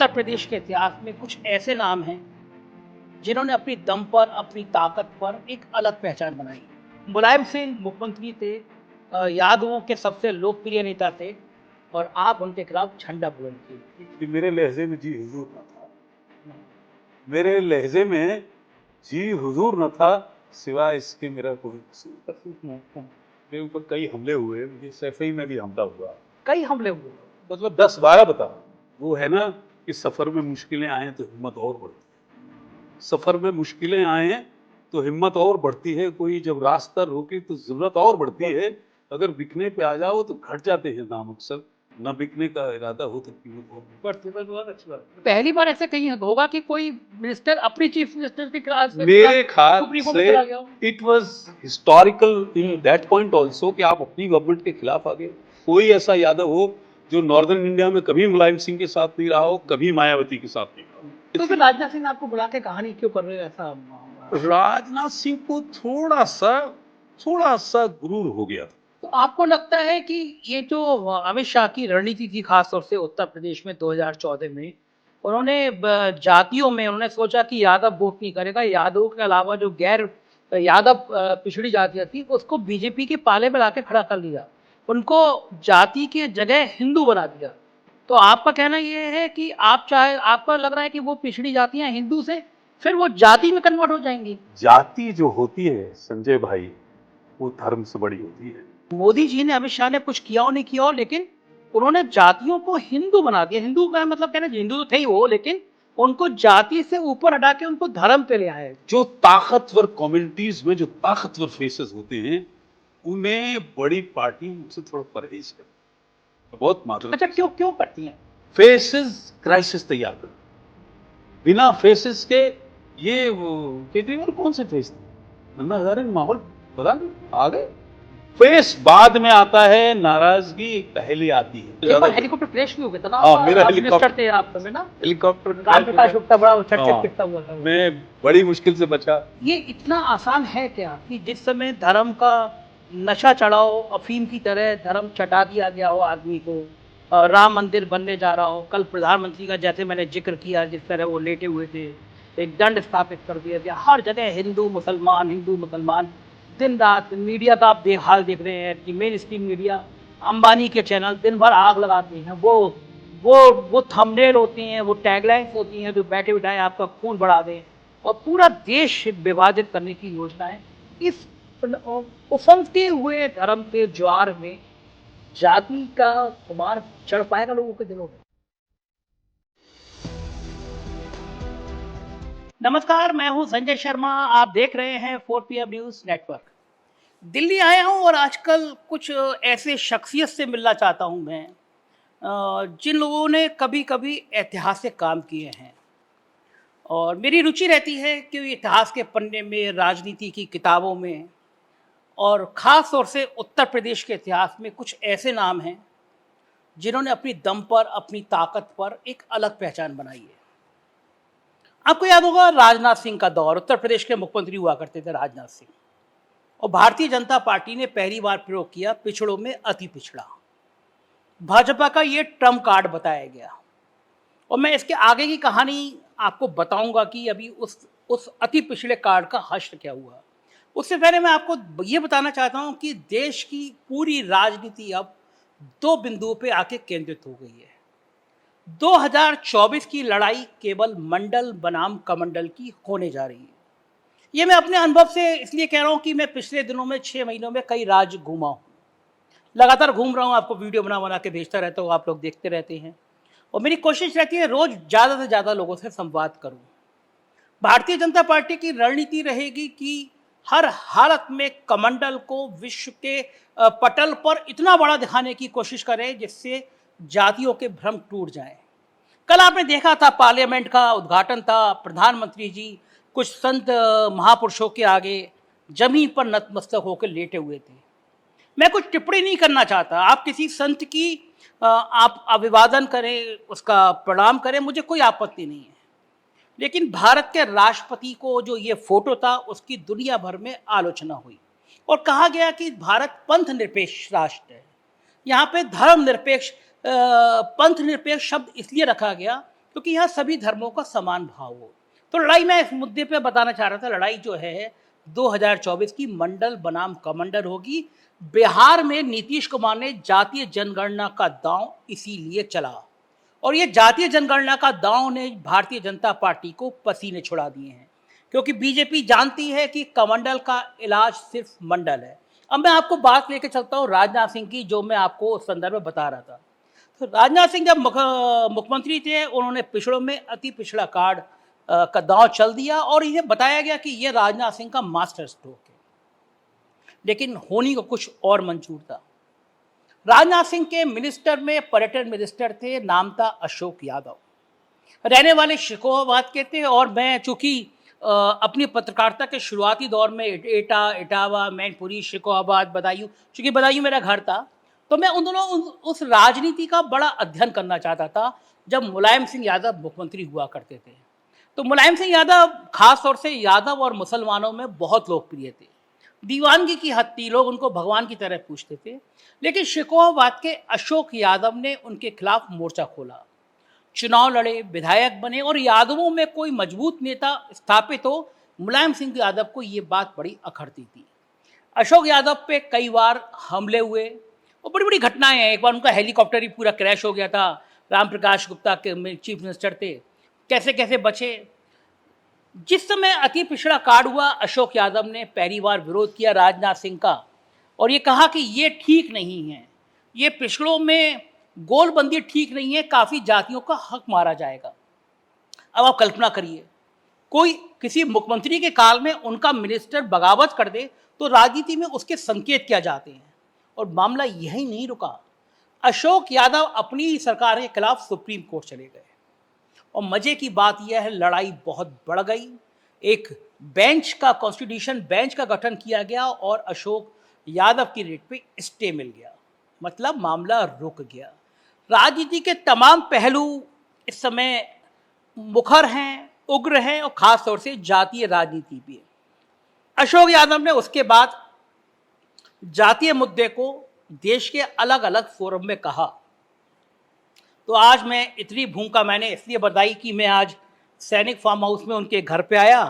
उत्तर प्रदेश के इतिहास में कुछ ऐसे नाम हैं जिन्होंने अपनी दम पर, अपनी ताकत पर एक अलग पहचान बनाई। मुलायम सिंह मुख्यमंत्री थे, यादवों के सबसे लोकप्रिय नेता थे और आप उनके खिलाफ झंडा बुलंद किए। मेरे लहजे में जी हुजूर न था, मेरे लहजे में जी हुजूर न था, सिवाय इसके मेरा कोई कसूर। मेरे ऊपर कई हमले हुए, मुझे सैफई में भी हमला हुआ, कई हमले हुए। मतलब 10-12 बता। वो है ना कि सफर में मुश्किलें आए तो हिम्मत और बढ़ती, सफर में मुश्किलें आए तो हिम्मत और बढ़ती है, कोई जब रास्ता रोके तो जरूरत और बढ़ती है। अगर बिकने पे आ जाओ तो घट जाते हैं दाम, अक्सर न बिकने का इरादा हो तो कीमत और बढ़ती है। बहुत अच्छी बात। पहली बार ऐसे कहीं होगा कि कोई मिनिस्टर अपनी चीफ मिनिस्टर के खिलाफ मेरे ख्याल सुप्रीम कोर्ट में चला गया हो। से it was historical in that point also कि आप अपनी गवर्नमेंट के खिलाफ आ गए। कोई ऐसा यादव हो जो नॉर्दर्न इंडिया में कभी मुलायम सिंह के साथ नहीं रहा हो, कभी मायावती के साथ नहीं रहा हो। तो फिर राजनाथ सिंह आपको बुला के कहानी क्यों कर रहे हो ऐसा? राजनाथ सिंह को थोड़ा सा गुरूर हो गया। तो आपको लगता है कि ये जो अमित शाह की रणनीति थी, खासतौर से उत्तर प्रदेश में 2014 में, उन्होंने जातियों में उन्होंने सोचा कि यादव वोट नहीं करेगा, यादवों के अलावा जो गैर यादव पिछड़ी जातियां थी उसको बीजेपी के पाले में लाके खड़ा कर लिया, उनको जाति के जगह हिंदू बना दिया। तो आपका कहना ये है कि आप चाहे, आपको लग रहा है कि वो पिछड़ी जातियां हिंदू से फिर वो जाति में कन्वर्ट हो जाएंगी? जाति जो होती है संजय भाई, वो धर्म से बड़ी होती है। मोदी जी ने, अमित शाह ने कुछ किया हो नहीं किया हो, लेकिन उन्होंने जातियों को हिंदू बना दिया। हिंदू का मतलब कहना, हिंदू तो थे ही वो, लेकिन उनको जाति से ऊपर हटा के उनको धर्म पे ले आए। जो ताकतवर कम्युनिटीज में जो ताकतवर फेसेस होते हैं, उन्हें बड़ी पार्टी उनसे थोड़ा परहेज करे, बहुत मात्र। अच्छा, क्यों क्यों करती हैं? फेसेस क्राइसिस तैयार कर, बिना फेसेस के ये केजरीवाल कौन से फेस थे? नन्ना हजारे माहौल पता नहीं आ गए। फेस बाद में आता है, नाराजगी पहले आती है। एक बार हेलीकॉप्टर क्रैश भी हो गया था ना? हाँ, मेरा मिनिस्टर थे आप में ना, हेलीकॉप्टर रामप्रकाश गुप्ता बड़ा हाँ, किस्सा हुआ था। मैं बड़ी मुश्किल से बचा। ये इतना आसान है क्या कि जिस समय धर्म का नशा चढ़ाओ, अफीम की तरह धर्म चटा दिया गया हो आदमी को, राम मंदिर बनने जा रहा हो, कल प्रधानमंत्री का जैसे मैंने जिक्र किया, जिस तरह वो लेटे हुए थे, एक दंड स्थापित कर दिया गया, हर जगह हिंदू मुसलमान, दिन रात मीडिया का आप बेहाल देख रहे हैं कि मेन स्ट्रीम मीडिया, अंबानी के चैनल दिन भर आग लगाते हैं, वो थंबनेल होती हैं, वो टैगलाइंस होती हैं जो बैठे बिठाए आपका खून बढ़ा दें और पूरा देश विभाजित करने की योजना है। इस उफनते हुए धर्म के ज्वार में जाति का खुमार चढ़ पाएगा लोगों के दिलों में? नमस्कार, मैं हूं संजय शर्मा, आप देख रहे हैं 4 PM न्यूज नेटवर्क। दिल्ली आया हूं और आजकल कुछ ऐसे शख्सियत से मिलना चाहता हूं मैं, जिन लोगों ने कभी कभी ऐतिहासिक काम किए हैं, और मेरी रुचि रहती है कि इतिहास के पन्ने में, राजनीति की किताबों में, और ख़ास तौर से उत्तर प्रदेश के इतिहास में कुछ ऐसे नाम हैं जिन्होंने अपनी दम पर, अपनी ताकत पर एक अलग पहचान बनाई है। आपको याद होगा राजनाथ सिंह का दौर, उत्तर प्रदेश के मुख्यमंत्री हुआ करते थे राजनाथ सिंह, और भारतीय जनता पार्टी ने पहली बार प्रयोग किया पिछड़ों में अति पिछड़ा। भाजपा का ये ट्रम्प कार्ड बताया गया, और मैं इसके आगे की कहानी आपको बताऊंगा कि अभी उस अति पिछड़े कार्ड का हश्र क्या हुआ। उससे पहले मैं आपको ये बताना चाहता हूं कि देश की पूरी राजनीति अब 2 बिंदुओं पे आके केंद्रित हो गई है। 2024 की लड़ाई केवल मंडल बनाम कमंडल की होने जा रही है। ये मैं अपने अनुभव से इसलिए कह रहा हूं कि मैं पिछले दिनों में 6 महीनों में कई राज्य घूमा हूं, लगातार घूम रहा हूं, आपको वीडियो बना के भेजता रहता हूं, आप लोग देखते रहते हैं, और मेरी कोशिश रहती है रोज ज़्यादा से ज़्यादा लोगों से संवाद करूं। भारतीय जनता पार्टी की रणनीति रहेगी कि हर हालत में कमंडल को विश्व के पटल पर इतना बड़ा दिखाने की कोशिश करें जिससे जातियों के भ्रम टूट जाएं। कल आपने देखा था, पार्लियामेंट का उद्घाटन था, प्रधानमंत्री जी कुछ संत महापुरुषों के आगे जमीन पर नतमस्तक होकर लेटे हुए थे। मैं कुछ टिप्पणी नहीं करना चाहता, आप किसी संत की आप अभिवादन करें, उसका प्रणाम करें, मुझे कोई आपत्ति नहीं है, लेकिन भारत के राष्ट्रपति को जो ये फोटो था उसकी दुनिया भर में आलोचना हुई और कहा गया कि भारत पंथ निरपेक्ष राष्ट्र है। यहाँ पे धर्म निरपेक्ष, पंथ निरपेक्ष शब्द इसलिए रखा गया क्योंकि यहाँ सभी धर्मों का समान भाव हो। तो लड़ाई मैं इस मुद्दे पे बताना चाह रहा था, लड़ाई जो है 2024 की मंडल बनाम कमंडल होगी। बिहार में नीतीश कुमार ने जातीय जनगणना का दांव इसीलिए चला, और ये जातीय जनगणना का दांव ने भारतीय जनता पार्टी को पसीने छुड़ा दिए हैं, क्योंकि बीजेपी जानती है कि कमंडल का इलाज सिर्फ मंडल है। अब मैं आपको बात लेके चलता हूँ राजनाथ सिंह की, जो मैं आपको उस संदर्भ में बता रहा था। तो राजनाथ सिंह जब मुख्यमंत्री थे, उन्होंने पिछड़ों में अति पिछड़ा कार्ड का दांव चल दिया, और इन्हें बताया गया कि ये राजनाथ सिंह का मास्टर स्ट्रोक है। लेकिन होनी को कुछ और मंजूर था। राजनाथ सिंह के मिनिस्टर में पर्यटन मिनिस्टर थे, नाम था अशोक यादव, रहने वाले शिकोहाबाद के थे। और मैं चूंकि अपनी पत्रकारिता के शुरुआती दौर में एटा, इटावा, मैनपुरी, शिकोहाबाद, बदायूं, चूंकि बदायूं मेरा घर था, तो मैं उन दोनों उस राजनीति का बड़ा अध्ययन करना चाहता था जब मुलायम सिंह यादव मुख्यमंत्री हुआ करते थे। तो मुलायम सिंह यादव खास तौर से यादव और मुसलमानों में बहुत लोकप्रिय थे, दीवानगी की हद थी, लोग उनको भगवान की तरह पूछते थे। लेकिन शिकोहाबाद के अशोक यादव ने उनके खिलाफ मोर्चा खोला, चुनाव लड़े, विधायक बने, और यादवों में कोई मजबूत नेता स्थापित हो, मुलायम सिंह यादव को ये बात बड़ी अखरती थी। अशोक यादव पे कई बार हमले हुए और बड़ी बड़ी घटनाएं हैं। एक बार उनका हेलीकॉप्टर ही पूरा क्रैश हो गया था, राम प्रकाश गुप्ता के चीफ मिनिस्टर थे, कैसे कैसे बचे। जिस समय अति पिछड़ा कार्ड हुआ, अशोक यादव ने पहली बार विरोध किया राजनाथ सिंह का, और ये कहा कि ये ठीक नहीं है, ये पिछड़ों में गोलबंदी ठीक नहीं है, काफ़ी जातियों का हक मारा जाएगा। अब आप कल्पना करिए, कोई किसी मुख्यमंत्री के काल में उनका मिनिस्टर बगावत कर दे तो राजनीति में उसके संकेत क्या जाते हैं। और मामला यही नहीं रुका, अशोक यादव अपनी ही सरकार के खिलाफ सुप्रीम कोर्ट चले गए। और मजे की बात यह है, लड़ाई बहुत बढ़ गई। एक बेंच का, कॉन्स्टिट्यूशन बेंच का गठन किया गया और अशोक यादव की रेट पे स्टे मिल गया, मतलब मामला रुक गया। राजनीति के तमाम पहलू इस समय मुखर हैं, उग्र हैं, और खास तौर से जातीय राजनीति भी है। अशोक यादव ने उसके बाद जातीय मुद्दे को देश के अलग अलग फोरम में कहा। तो आज मैं इतनी भूमिका मैंने इसलिए बताई कि मैं आज सैनिक फार्म हाउस में उनके घर पे आया,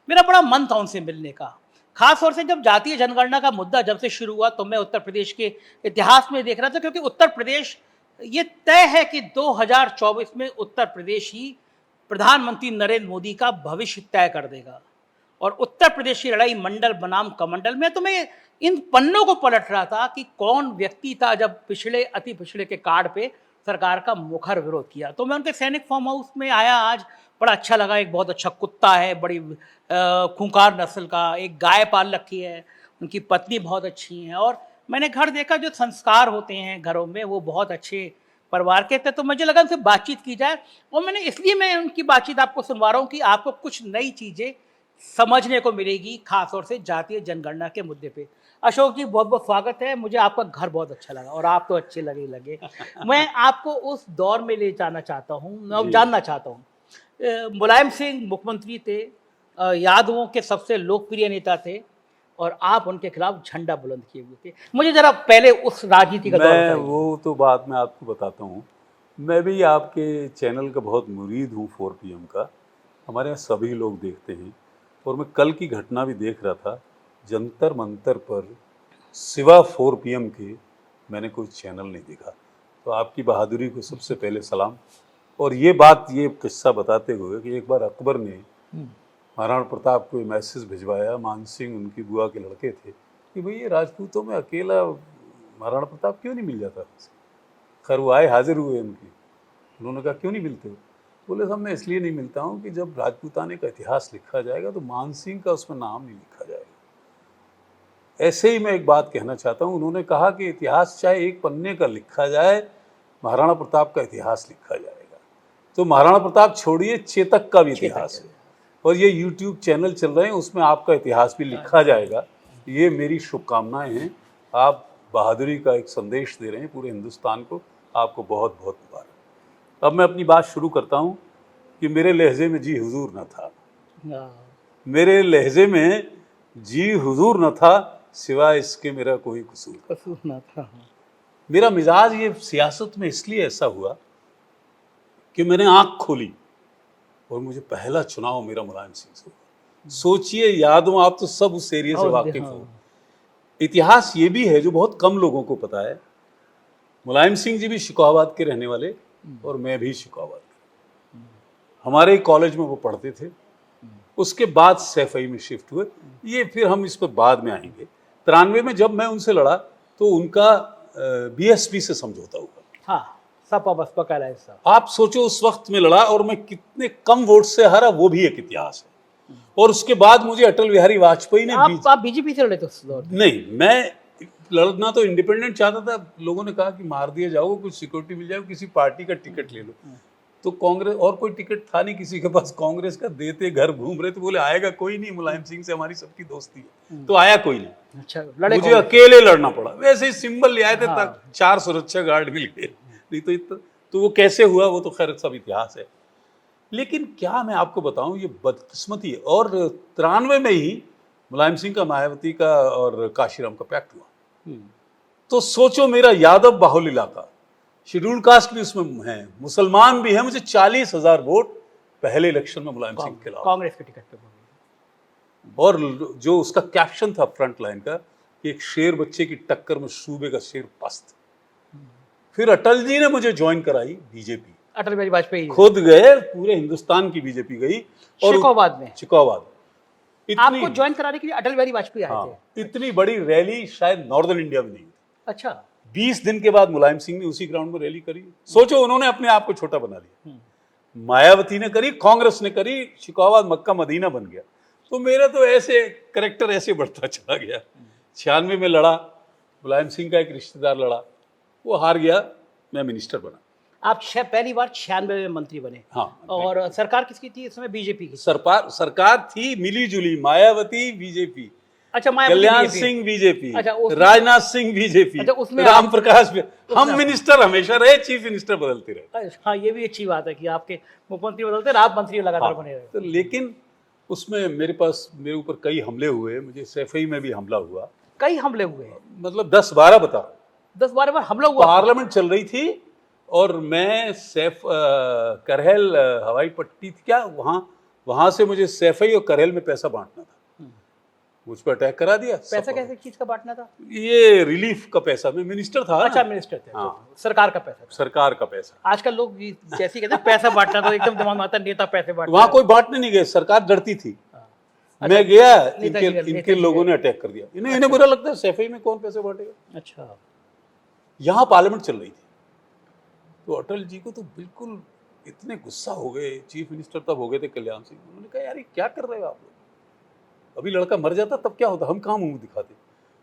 मेरा बड़ा मन था उनसे मिलने का। खास तौर से जब जातीय जनगणना का मुद्दा जब से शुरू हुआ, तो मैं उत्तर प्रदेश के इतिहास में देख रहा था, क्योंकि उत्तर प्रदेश, ये तय है कि 2024 में उत्तर प्रदेश ही प्रधानमंत्री नरेंद्र मोदी का भविष्य तय कर देगा। और उत्तर प्रदेश की लड़ाई मंडल बनाम कमंडल में, तो मैं इन पन्नों को पलट रहा था कि कौन व्यक्ति था जब पिछड़े, अति पिछड़े के कार्ड पे सरकार का मुखर विरोध किया। तो मैं उनके सैनिक फार्म हाउस में आया आज, बड़ा अच्छा लगा। एक बहुत अच्छा कुत्ता है, बड़ी खूंखार नस्ल का, एक गाय पाल रखी है, उनकी पत्नी बहुत अच्छी हैं, और मैंने घर देखा, जो संस्कार होते हैं घरों में वो बहुत अच्छे परिवार के थे। तो मुझे लगा उनसे बातचीत की जाए, और मैंने इसलिए मैं उनकी बातचीत आपको सुनवा रहा हूँ कि आपको कुछ नई चीज़ें समझने को मिलेगी, खास तौर से जातीय जनगणना के मुद्दे पे। अशोक जी, बहुत बहुत स्वागत है। मुझे आपका घर बहुत अच्छा लगा, और आप तो अच्छे लगे। मैं आपको उस दौर में ले जाना चाहता हूँ, मैं जानना चाहता हूँ, मुलायम सिंह मुख्यमंत्री थे, यादवों के सबसे लोकप्रिय नेता थे, और आप उनके खिलाफ झंडा बुलंद किए हुए थे। मुझे जरा पहले उस राजनीति का दौर बताइए। वो तो बात मैं आपको बताता हूँ। मैं भी आपके चैनल का बहुत मुरीद हूँ, 4 PM का। हमारे यहाँ सभी लोग देखते हैं, और मैं कल की घटना भी देख रहा था, जंतर मंतर पर सिवा 4 PM के मैंने कोई चैनल नहीं देखा। तो आपकी बहादुरी को सबसे पहले सलाम। और ये किस्सा बताते हुए कि एक बार अकबर ने महाराणा प्रताप को मैसेज भिजवाया, मान सिंह उनकी बुआ के लड़के थे, कि भाई ये राजपूतों में अकेला महाराणा प्रताप क्यों नहीं मिल जाता। खैर वो आए, हाजिर हुए उनकी, उन्होंने कहा क्यों नहीं मिलते हो? बोले साहब मैं इसलिए नहीं मिलता हूँ कि जब राजपूताने का इतिहास लिखा जाएगा तो मान सिंह का उसमें नाम नहीं लिखा जाएगा। ऐसे ही मैं एक बात कहना चाहता हूँ, उन्होंने कहा कि इतिहास चाहे एक पन्ने का लिखा जाए, महाराणा प्रताप का इतिहास लिखा जाएगा। तो महाराणा प्रताप छोड़िए, चेतक का भी इतिहास है, और ये YouTube चैनल चल रहे हैं, उसमें आपका इतिहास भी लिखा जाएगा। ये मेरी शुभकामनाएं हैं। आप बहादुरी का एक संदेश दे रहे हैं पूरे हिंदुस्तान को, आपको बहुत बहुत मुबारक। अब मैं अपनी बात शुरू करता हूँ कि मेरे लहजे में जी हुजूर न था, मेरे लहजे में जी हुजूर न था, सिवाय इसके मेरा कोई कसूर न था। मेरा मिजाज ये सियासत में इसलिए ऐसा हुआ कि मैंने आंख खोली और मुझे पहला चुनाव मेरा मुलायम सिंह से हुआ। सोचिए यादों, आप तो सब उस एरिया से वाकिफ हो। इतिहास ये भी है जो बहुत कम लोगों को पता है, मुलायम सिंह जी भी शिकोहाबाद के रहने वाले और मैं भी शिकोहाबाद के। हमारे कॉलेज में वो पढ़ते थे, उसके बाद सैफई में शिफ्ट हुए। ये फिर हम इस पर बाद में आएंगे। 93 में जब मैं उनसे लड़ा तो उनका बीएसपी से समझौता हुआ। हाँ, सपा बसपा का alliance था। आप सोचो उस वक्त में लड़ा और मैं कितने कम वोट से हारा, वो भी एक इतिहास है। और उसके बाद मुझे अटल बिहारी वाजपेयी ने आप बीजेपी से लड़े थे उस दौर में? नहीं, मैं लड़ना तो इंडिपेंडेंट चाहता था। लोगों ने कहा कि मार दिया जाओ, कुछ सिक्योरिटी मिल जाए, किसी पार्टी का टिकट ले लो। तो कांग्रेस, और कोई टिकट था नहीं किसी के पास, कांग्रेस का देते घर घूम रहे, तो बोले आएगा कोई नहीं, मुलायम सिंह से हमारी सबकी दोस्ती है। तो आया कोई नहीं। अच्छा, लड़े मुझे अकेले लड़ना पड़ा। वैसे ही सिंबल ले आए थे, तक 4 सुरक्षा गार्ड मिल गए, नहीं तो वो कैसे हुआ वो तो खैर सब इतिहास है। लेकिन क्या मैं आपको बताऊं, ये बदकिस्मती है। और 93 में ही मुलायम सिंह का, मायावती का और काशीराम का पैक्ट हुआ। तो सोचो, मेरा यादव बाहुल इलाका, शेड्यूल कास्ट भी उसमें है, मुसलमान भी है, मुझे 40,000 वोट पहले इलेक्शन में मुलायम सिंह के खिलाफ, कांग्रेस के टिकट पे। और जो उसका कैप्शन था फ्रंट लाइन का कि एक शेर बच्चे की टक्कर में सूबे का शेर पस्त। फिर अटल जी ने मुझे ज्वाइन कराई बीजेपी, अटल बिहारी वाजपेयी खुद गए, पूरे हिंदुस्तान की बीजेपी गई। और शिकोहाबाद में, शिकोहाबाद आपको ज्वाइन कराने के लिए अटल बिहारी वाजपेयी आए थे? इतनी बड़ी रैली शायद नॉर्दर्न इंडिया में नहीं हुई। अच्छा। 20 दिन के बाद मुलायम सिंह ने उसी ग्राउंड में रैली करी। सोचो, उन्होंने अपने आप को छोटा बना लिया। मायावती ने करी, कांग्रेस ने करी, शिकोहाबाद मक्का मदीना बन गया। तो मेरा तो ऐसे करेक्टर ऐसे बढ़ता चला गया। 96 में लड़ा, मुलायम सिंह का एक रिश्तेदार लड़ा, वो हार गया, मैं मिनिस्टर बना। आप पहली बार 96 में मंत्री बने। हाँ। और सरकार किसकी थी इसमें? बीजेपी की। सरकार थी मिली जुली, मायावती बीजेपी, अच्छा, कल्याण सिंह बीजेपी, अच्छा, राजनाथ सिंह बीजेपी, अच्छा, उसमें राम प्रकाश भी। हम मिनिस्टर हमेशा रहे, चीफ मिनिस्टर बदलते रहे। हाँ, ये भी अच्छी बात है कि आपके मुख्यमंत्री बदलते रहे, आप मंत्री लगातार बने रहे। तो लेकिन उसमें मेरे ऊपर कई हमले हुए। मुझे सैफई में भी हमला हुआ। कई हमले हुए? मतलब 10-12 बता, 10-12 बार हमला हुआ। पार्लियामेंट चल रही थी और मैं करहल हवाई पट्टी थी क्या, वहां से मुझे सैफई और करहल में पैसा बांटना था। मुझ पर अटैक करा दिया। पैसा कैसे चीज का बांटना था? ये रिलीफ का पैसा, मैं मिनिस्टर था। अच्छा, मिनिस्टर थे। हाँ। सरकार का पैसा। सरकार का पैसा। आजकल लोग जैसे कहते हैं पैसा बांटना, तो एकदम दिमाग में आता है नेता पैसे बांटना। वहां कोई बांटने नहीं गए, सरकार डरती थी। मैं गया, इनके लोगों ने अटैक कर दिया। इन्हें बुरा लगता है, सैफई में कौन पैसे बांटेगा। अच्छा। यहाँ पार्लियामेंट चल रही थी, तो अटल जी को तो बिल्कुल इतने गुस्सा हो गए। चीफ मिनिस्टर तब हो गए थे कल्याण सिंह। उन्होंने कहा, यार ये क्या कर रहे हो आप लोग, अभी लड़का मर जाता तब क्या होता, हम कहाँ मुंह दिखाते।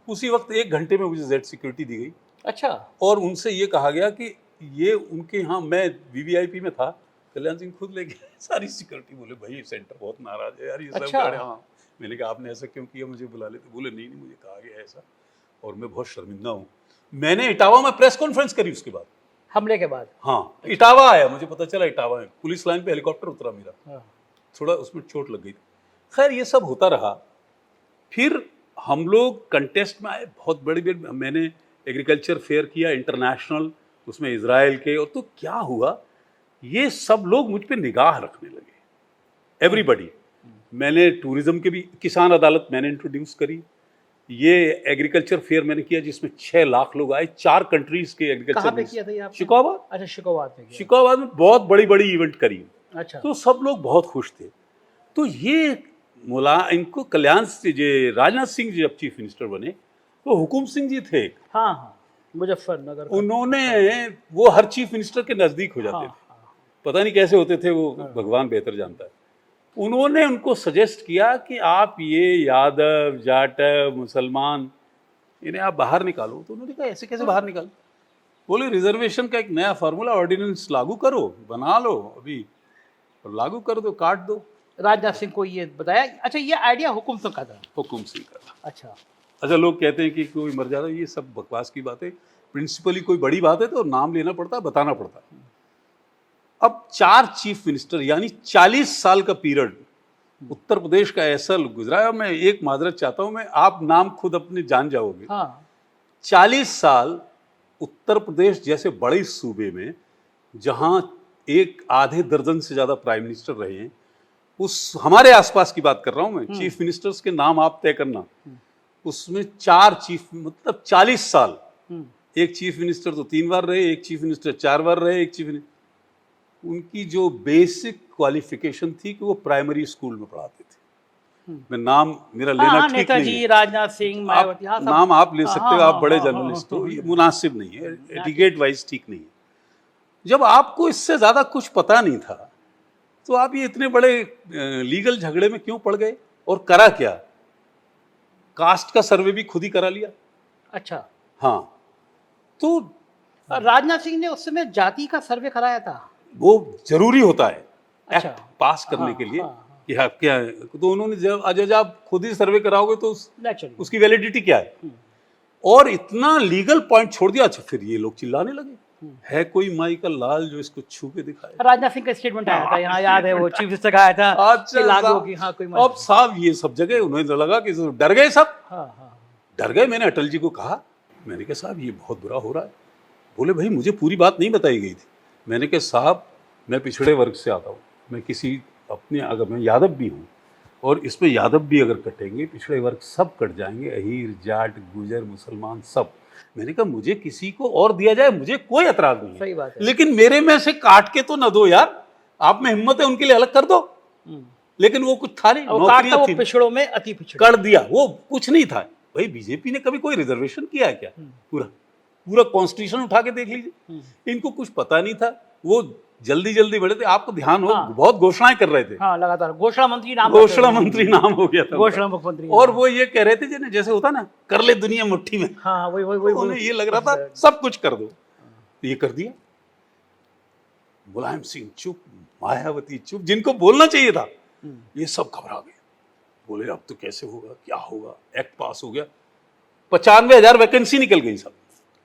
उसी वक्त 1 घंटे में मुझे जेड सिक्योरिटी दी गई। अच्छा। और उनसे ये कहा गया कि ये उनके यहाँ, मैं वीवीआईपी में था, कल्याण सिंह खुद लेके सारी सिक्योरिटी। बोले भाई सेंटर बहुत नाराज है यार, ये सब। अच्छा। हाँ। मैंने कहा आपने ऐसा क्यों किया, मुझे बुला लेते। बोले नहीं मुझे कहा गया ऐसा, और मैं बहुत शर्मिंदा हूँ। मैंने इटावा में प्रेस कॉन्फ्रेंस करी उसके बाद, हमले के बाद। हाँ। इटावा आया, मुझे पता चला इटावा में पुलिस लाइन पे हेलीकॉप्टर उतरा मेरा, थोड़ा उसमें चोट लग गई थी। खैर ये सब होता रहा। फिर हम लोग कंटेस्ट में आए, बहुत बड़ी मैंने एग्रीकल्चर फेयर किया इंटरनेशनल, उसमें इजराइल के। और तो क्या हुआ, ये सब लोग मुझ पे निगाह रखने लगे, एवरीबडी। मैंने टूरिज्म के भी, किसान अदालत मैंने इंट्रोड्यूस करी। ये एग्रीकल्चर फेयर मैंने किया जिसमें 6 लाख लोग आए, 4 कंट्रीज के एग्रीकल्चर। कहाँ पे किया था ये आपने? शिकोहाबाद। अच्छा, शिकोहाबाद में किया। शिकोहाबाद में बहुत बड़ी बड़ी इवेंट करी। अच्छा। तो सब लोग बहुत खुश थे। तो ये इनको कल्याण से, राजनाथ सिंह जी जब चीफ मिनिस्टर बने, तो हुकुम सिंह जी थे। हाँ हाँ, मुजफ्फरनगर। उन्होंने, वो हर चीफ मिनिस्टर के नजदीक हो जाते थे। पता नहीं कैसे होते थे वो, भगवान बेहतर जानता है। उन्होंने उनको सजेस्ट किया कि आप ये यादव, जाटव, मुसलमान, इन्हें आप बाहर निकालो। तो उन्होंने कहा ऐसे कैसे बाहर निकालो। बोले रिजर्वेशन का एक नया फार्मूला, ऑर्डिनेंस लागू करो, बना लो अभी, और लागू कर दो, काट दो। राजनाथ सिंह को ये बताया। अच्छा, ये आइडिया हुकुम सिंह का था? हुकुम सिंह का। अच्छा। लोग कहते हैं कि कोई मर जाता है, ये सब बकवास की बात है। प्रिंसिपली कोई बड़ी बात है तो नाम लेना पड़ता है, बताना पड़ता है। अब 4 चीफ मिनिस्टर, यानी 40 साल का पीरियड उत्तर प्रदेश का ऐसा गुजरा है। मैं एक माजरत चाहता हूं, मैं, आप नाम खुद अपने जान जाओगे। हाँ। 40 साल उत्तर प्रदेश जैसे बड़े सूबे में, जहां एक आधे दर्जन से ज्यादा प्राइम मिनिस्टर रहे हैं। उस हमारे आसपास की बात कर रहा हूं मैं, चीफ मिनिस्टर्स के नाम आप तय करना, उसमें 4 चीफ, मतलब 40 साल, एक चीफ मिनिस्टर तो 3 बार रहे, एक चीफ मिनिस्टर 4 बार रहे, एक चीफ उनकी जो बेसिक क्वालिफिकेशन थी कि वो प्राइमरी स्कूल में पढ़ाते थे। मैं नाम मेरा लेना ठीक नहीं नेताजी, है, राजनाथ सिंह, मायावती, आप नाम आप ले सकते हो, आप बड़े हाँ, जर्नलिस्ट हो, ये मुनासिब नहीं है, एटिकेट वाइज ठीक नहीं है। जब आपको इससे ज्यादा कुछ पता नहीं था तो आप ये इतने बड़े लीगल झगड़े में क्यों पड़ गए? और करा क्या? कास्ट का सर्वे भी खुद ही करा लिया। अच्छा, हाँ, तो राजनाथ सिंह ने उस समय जाति का सर्वे कराया था। वो जरूरी होता है अच्छा, एक्ट पास करने के लिए हाँ, कि हाँ क्या है, तो उन्होंने जब आप खुद ही सर्वे कराओगे तो नेचुरली उसकी वैलिडिटी क्या है? और इतना लीगल पॉइंट छोड़ दिया। अच्छा, फिर ये लोग चिल्लाने लगे, है कोई माई का लाल जो इसको छू के दिखाए। राजनाथ सिंह का स्टेटमेंट आया था, यहाँ याद है, वो चीफ मिनिस्टर का आया था अच्छा, कि लागू होगी, हाँ कोई अब साहब ये सब जगह उन्हें तो लगा कि डर गए सब, हाँ, डर गए। मैंने अटल जी को कहा, मैंने कहा साहब ये बहुत बुरा हो रहा है। बोले भाई मुझे पूरी बात नहीं बताई गई थी। मैंने कहा साहब मैं पिछड़े वर्ग से आता हूँ, मैं किसी अपने, अगर मैं यादव भी हूँ और इसमें यादव भी अगर कटेंगे, पिछड़े वर्ग सब कट जाएंगे, अहीर, जाट, गुजर, मुसलमान सब। मैंने कहा मुझे किसी को और दिया जाए, मुझे कोई एतराज नहीं है, सही बात है, लेकिन मेरे में से काट के तो न दो यार, आप में हिम्मत है उनके लिए अलग कर दो। लेकिन वो कुछ था नहीं, नौकरियां थी, पिछड़ों में अति पिछड़ कर दिया, वो कुछ नहीं था। भाई बीजेपी ने कभी कोई रिजर्वेशन किया है क्या? पूरा कॉन्स्टिट्यूशन उठा के देख लीजिए, इनको कुछ पता नहीं था। वो जल्दी जल्दी बढ़े थे, आपको ध्यान हो, बहुत घोषणाएं कर रहे थे, हाँ, लगातार घोषणा मंत्री नाम हो गया था, घोषणा मुख्यमंत्री, और वो ये कह रहे थे जैसे होता ना, कर ले दुनिया मुट्ठी में। हाँ, वही उन्हें ये लग रहा था सब कुछ कर दो, ये कर दिया। मुलायम सिंह चुप, मायावती चुप, जिनको बोलना चाहिए था ये सब घबरा गए। बोले अब तो कैसे होगा, क्या होगा? एक्ट पास हो गया, 95,000 वैकेंसी निकल गई सब।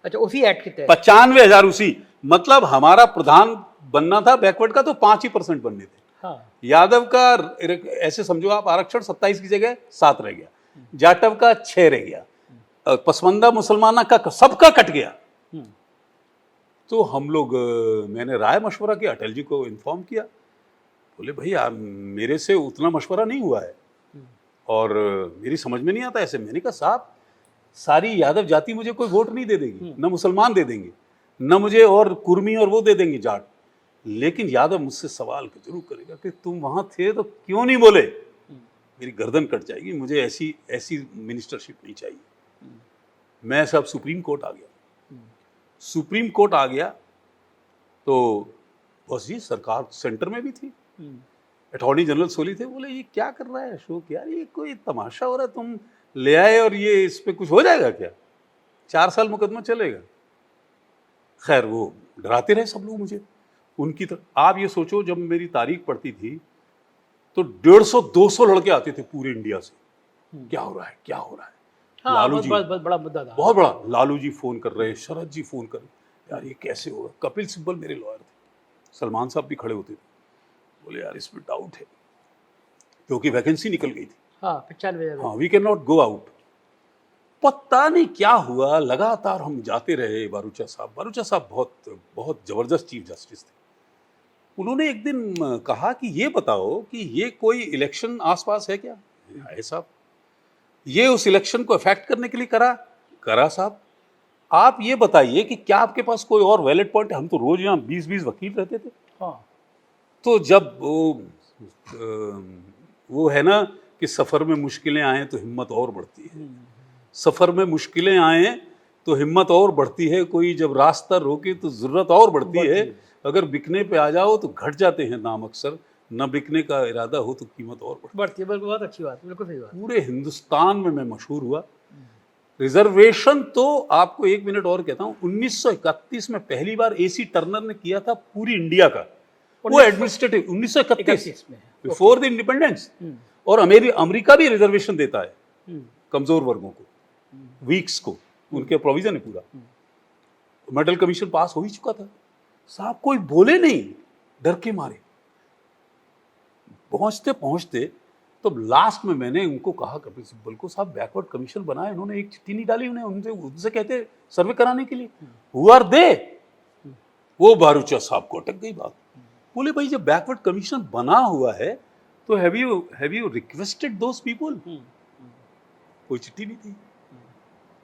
अच्छा, उसी एक्ट के तहत 95,000, उसी, मतलब हमारा प्रधान बनना था बैकवर्ड का तो 5% बनने थे। हाँ, यादव का ऐसे समझो आप, आरक्षण 27 की जगह 7 रह गया, जाटव का 6 रह गया, पसमंदा मुसलमाना का सबका कट गया। तो हम लोग, मैंने राय मशवरा किया, अटल जी को इन्फॉर्म किया। बोले भैया मेरे से उतना मशवरा नहीं हुआ है और मेरी समझ में नहीं आता ऐसे। मैंने कहा साहब सारी यादव जाति मुझे कोई वोट नहीं दे देगी, न मुसलमान दे देंगे, न मुझे और कुर्मी और वो दे देंगे जाट, लेकिन यादव मुझसे सवाल जरूर करेगा कि तुम वहां थे तो क्यों नहीं बोले, मेरी गर्दन कट जाएगी, मुझे ऐसी मिनिस्टरशिप नहीं चाहिए। मैं सब सुप्रीम कोर्ट आ गया। सुप्रीम कोर्ट आ गया तो बस ये सरकार सेंटर में भी थी, अटॉर्नी जनरल सोली थे। बोले ये क्या कर रहा है अशोक यार, ये कोई तमाशा हो रहा है, तुम ले आए और ये इस पे कुछ हो जाएगा क्या, 4 साल मुकदमा चलेगा। खैर वो डराते रहे सब लोग मुझे उनकी तरफ। आप ये सोचो जब मेरी तारीख पड़ती थी तो 150-200 लड़के आते थे पूरे इंडिया से, क्या हो रहा है, क्या हो रहा है। हाँ, लालू जी बहुत बड़ा मुद्दा था, बहुत बड़ा, लालू जी फोन कर रहे हैं, शरद जी फोन कर रहे हैं, यार ये कैसे होगा। कपिल सिब्बल मेरे लॉयर थे, सलमान साहब भी खड़े होते थे, बोले यार इसमें डाउट है क्योंकि वैकेंसी निकल गई थी। हाँ, 95,000, हाँ, we can not go out. पता नहीं क्या हुआ, लगातार हम जाते रहे। बारूचा साहब बहुत जबरदस्त चीफ जस्टिस थे। उन्होंने एक दिन कहा कि ये बताओ कि ये कोई इलेक्शन आसपास है क्या? है साहब, ये उस इलेक्शन को अफेक्ट करने के लिए करा साहब। आप ये बताइए कि क्या आपके पास कोई और वैलिड पॉइंट है? हम तो रोज यहाँ 20-20 वकील रहते थे। हाँ, तो जब वो है ना कि सफर में मुश्किलें आए तो हिम्मत और बढ़ती है, सफर में मुश्किलें आए तो हिम्मत और बढ़ती है, कोई जब रास्ता रोके तो जरूरत और बढ़ती है, अगर बिकने पे आ जाओ तो घट जाते हैं दाम अक्सर, न बिकने का इरादा हो तो कीमत और बढ़ती है। बिल्कुल, बहुत अच्छी बात, बिल्कुल सही बात। पूरे हिंदुस्तान में मैं मशहूर हुआ। रिजर्वेशन तो आपको 1 मिनट और कहता हूँ, 1931 में पहली बार AC टर्नर ने किया था पूरी इंडिया का, वो एडमिनिस्ट्रेटिव 1931 में, बिफोर द इंडिपेंडेंस। और अमेरिका भी रिजर्वेशन देता है कमजोर वर्गों को, वीक्स को, उनके प्रोविजन है पूरा। मेडल कमीशन पास हो ही चुका था साहब, कोई बोले नहीं डर के मारे। पहुंचते पहुंचते तो लास्ट में मैंने उनको कहा, कपिल सिब्बल को, साहब बैकवर्ड कमीशन बनाए, उन्होंने एक चिट्ठी नहीं डाली, उनसे कहते सर्वे कराने के लिए, हु आर दे? वो बारूचा साहब को अटक गई बात। बोले भाई जब बैकवर्ड कमीशन बना हुआ है तो have you requested those people? कोई चिट्ठी नहीं थी।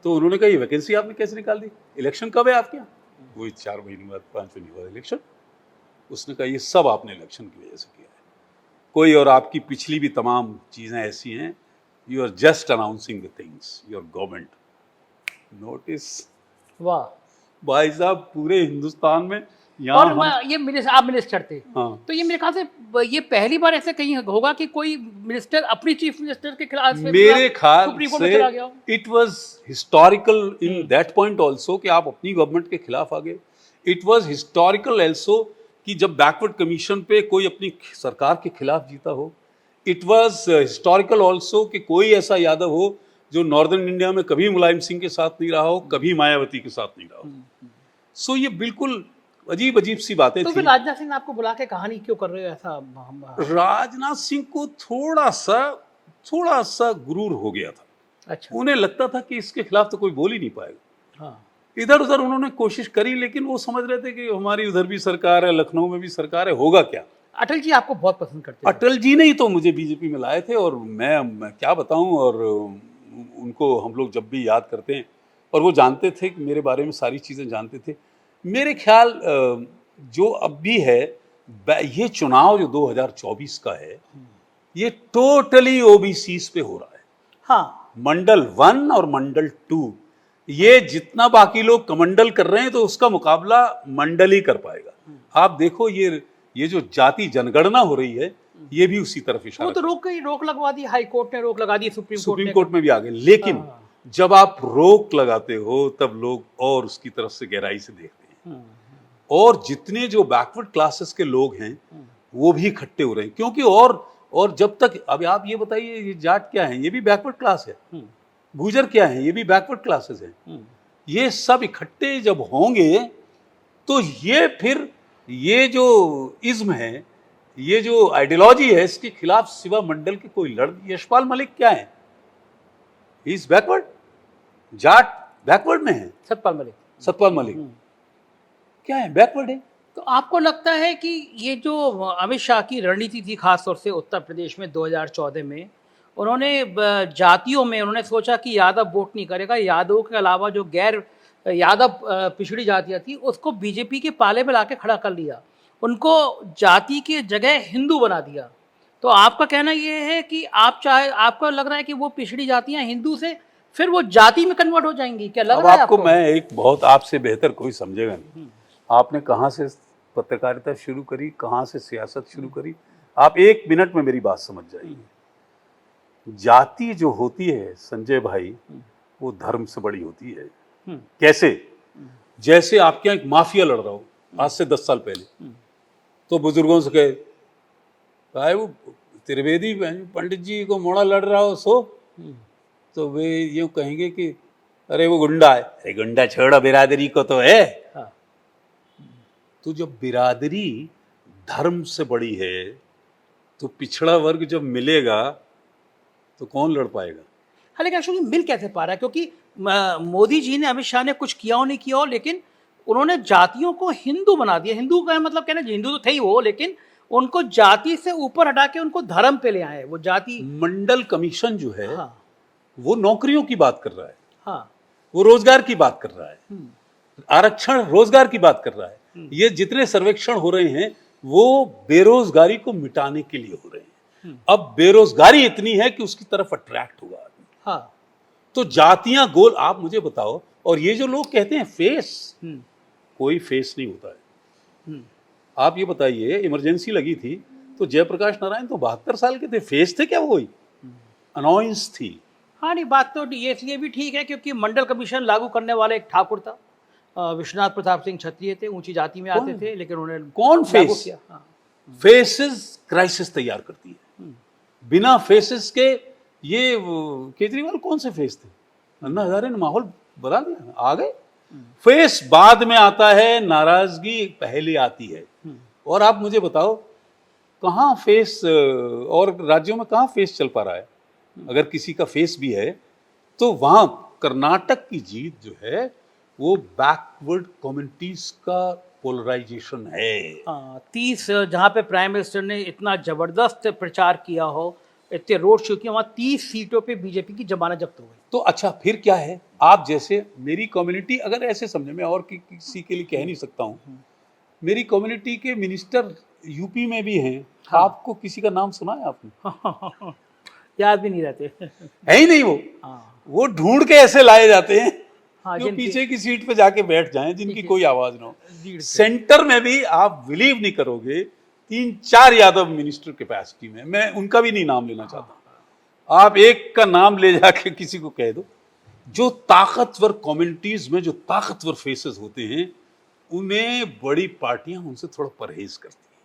तो उन्होंने कहा ये वैकेंसी आपने कैसे निकाल दी? इलेक्शन कब है आपके यहाँ? वही 4 महीने बाद 5 महीने बाद इलेक्शन। उसने कहा ये सब आपने इलेक्शन की वजह से किया है, कोई और आपकी पिछली भी तमाम चीजें ऐसी हैं, you are just announcing the things, your government notice. वाह। भाई साहब पूरे हिंदुस्तान में और यहाँ हम, आप मिनिस्टर थे, हाँ, तो ये मेरे ख्याल से ये पहली बार ऐसे कहीं होगा कि कोई मिनिस्टर अपनी चीफ मिनिस्टर के खिलाफ मेरे ख्याल सुप्रीम कोर्ट में चला गया हो। से it was historical in that point also कि आप अपनी गवर्नमेंट के खिलाफ आ गए। इट वाज हिस्टोरिकल आल्सो कि जब बैकवर्ड कमीशन पे कोई अपनी सरकार के खिलाफ जीता हो। इट वाज हिस्टोरिकल आल्सो कि कोई ऐसा यादव हो जो नॉर्दर्न इंडिया में कभी मुलायम सिंह के साथ नहीं रहा हो, कभी मायावती के साथ नहीं रहा हो। सो ये बिल्कुल अजीब अजीब सी बातें तो थी। फिर राजनाथ सिंह ने आपको बुला के कहानी क्यों कर रहे हो ऐसा? राजनाथ सिंह को थोड़ा सा गुरूर हो गया था। अच्छा। उन्हें लगता था कि इसके खिलाफ तो कोई बोल ही नहीं पाएगा। हाँ। इधर उधर उन्होंने कोशिश करी, लेकिन वो समझ रहे थे कि हमारी उधर भी सरकार है, लखनऊ में भी सरकार है, होगा क्या। अटल जी आपको बहुत पसंद करते थे। अटल जी ने ही तो मुझे बीजेपी में लाए थे, और मैं क्या बताऊं, और उनको हम लोग जब भी याद करते हैं, और वो जानते थे कि मेरे बारे में सारी चीज़ें जानते थे। मेरे ख्याल जो अब भी है, ये चुनाव जो 2024 का है, ये टोटली ओबीसीज पे हो रहा है। हाँ। मंडल 1 और मंडल 2, ये जितना बाकी लोग कमंडल कर रहे हैं तो उसका मुकाबला मंडल ही कर पाएगा। आप देखो ये जो जाति जनगणना हो रही है, ये भी उसी तरफ इशारा। वो तो रोक लगवा दी, हाई कोर्ट ने रोक लगा दी, सुप्रीम कोर्ट में भी आ गए। लेकिन जब आप रोक लगाते हो तब लोग और उसकी तरफ से गहराई से देखते हैं, और जितने जो बैकवर्ड क्लासेस के लोग हैं वो भी इकट्ठे हो रहे हैं। क्योंकि और जब तक, अब आप ये बताइए, ये जाट क्या है? ये भी बैकवर्ड क्लास है। गुजर क्या है? ये भी बैकवर्ड क्लासेस हैं। ये सब इकट्ठे जब होंगे तो ये फिर ये जो इज्म है, ये जो आइडियोलॉजी है, इसके खिलाफ सिवा मंडल के कोई लड़। यशपाल मलिक क्या है? He is backward. Jat backward में है। सतपाल मलिक क्या है? बैकवर्ड है। तो आपको लगता है कि ये जो अमित शाह की रणनीति थी, खासतौर से उत्तर प्रदेश में 2014 में, उन्होंने जातियों में उन्होंने सोचा कि यादव वोट नहीं करेगा, यादवों के अलावा जो गैर यादव पिछड़ी जातियाँ थी उसको बीजेपी के पाले में लाके खड़ा कर लिया, उनको जाति की जगह हिंदू बना दिया। तो आपका कहना ये है कि आपको लग रहा है कि वो पिछड़ी जातियाँ हिंदू से फिर वो जाति में कन्वर्ट हो जाएंगी? क्या लग रहा है आपको? मैं एक बहुत, आपसे बेहतर कोई समझेगा नहीं। आपने कहाँ से पत्रकारिता शुरू करी, कहाँ से सियासत शुरू करी, आप 1 मिनट में मेरी बात समझ जाएंगे। जाति जो होती है संजय भाई, वो धर्म से बड़ी होती है। कैसे? जैसे आपके यहाँ एक माफिया लड़ रहा हो आज से 10 साल पहले, तो बुजुर्गों से कहे भाई वो त्रिवेदी पंडित जी को मोड़ा लड़ रहा हो सो, तो वे यूँ कहेंगे कि अरे वो गुंडा है। अरे गुंडा छोड़ो, बिरादरी को तो है। हाँ। तो जब बिरादरी धर्म से बड़ी है तो पिछड़ा वर्ग जब मिलेगा तो कौन लड़ पाएगा? हाँ, लेकिन एक्चुअली मिल कैसे पा रहा है? क्योंकि मोदी जी ने, अमित शाह ने कुछ किया हो नहीं किया हो, लेकिन उन्होंने जातियों को हिंदू बना दिया। हिंदू का मतलब कहना, हिंदू तो थे ही वो, लेकिन उनको जाति से ऊपर हटा के उनको धर्म पे ले आए। वो जाति मंडल कमीशन जो है, हाँ, वो नौकरियों की बात कर रहा है। हाँ, वो रोजगार की बात कर रहा है। आरक्षण रोजगार की बात कर रहा है। ये जितने सर्वेक्षण हो रहे हैं वो बेरोजगारी को मिटाने के लिए हो रहे हैं। अब बेरोजगारी इतनी है कि उसकी तरफ अट्रैक्ट होगा आदमी। हाँ। तो जातियां गोल, आप मुझे बताओ, और ये जो लोग कहते हैं फेस, कोई फेस नहीं होता है। आप ये बताइए, इमरजेंसी लगी थी तो जयप्रकाश नारायण तो 72 साल के थे, फेस थे क्या? वो कोई अनॉइंस थी। हाँ, नहीं, बात तो ये इसलिए भी ठीक है क्योंकि मंडल कमीशन लागू करने वाला एक ठाकुर था, विश्वनाथ प्रताप सिंह क्षत्रिय थे, ऊंची जाति में आते थे, लेकिन उन्होंने कौन फेस किया? हाँ। फेसेस क्राइसिस तैयार करती है। बिना फेसेस के ये केजरीवाल कौन से फेस थे? अन्ना हजारे ने माहौल बना दिया, आ गए। फेस बाद में आता है, नाराजगी पहले आती है। और आप मुझे बताओ कहाँ फेस, और राज्यों में कहाँ फेस चल पा रहा है? अगर किसी का फेस भी है तो वहाँ कर्नाटक की जीत जो है वो बैकवर्ड कम्युनिटीज का पोलराइजेशन है। 30 जहाँ पे प्राइम मिनिस्टर ने इतना जबरदस्त प्रचार किया हो, इतने रोड शो किया, वहाँ 30 सीटों पे बीजेपी की जमानत जब्त हो गई। तो अच्छा फिर क्या है, आप जैसे मेरी कम्युनिटी अगर ऐसे समझे, मैं और किसी के लिए कह नहीं सकता हूँ, मेरी कम्युनिटी के मिनिस्टर यूपी में भी हैं। हाँ। आपको किसी का नाम सुना है आपने? याद भी नहीं रहते। है ही नहीं वो। हाँ, वो ढूंढ के ऐसे लाए जाते हैं हाँ, जो जिनकी- पीछे की सीट पे जाके बैठ जाएं, जिनकी ठीक है। कोई आवाज ना हो। लीड पे। सेंटर में भी आप बिलीव नहीं करोगे, 3-4 यादव मिनिस्टर कैपेसिटी में, मैं उनका भी नहीं नाम लेना चाहता। आप एक का नाम ले जाके किसी को कह दो, जो ताकतवर कम्युनिटीज में जो ताकतवर फेसेस होते हैं, उन्हें बड़ी पार्टियां उनसे थोड़ा परहेज करती हैं।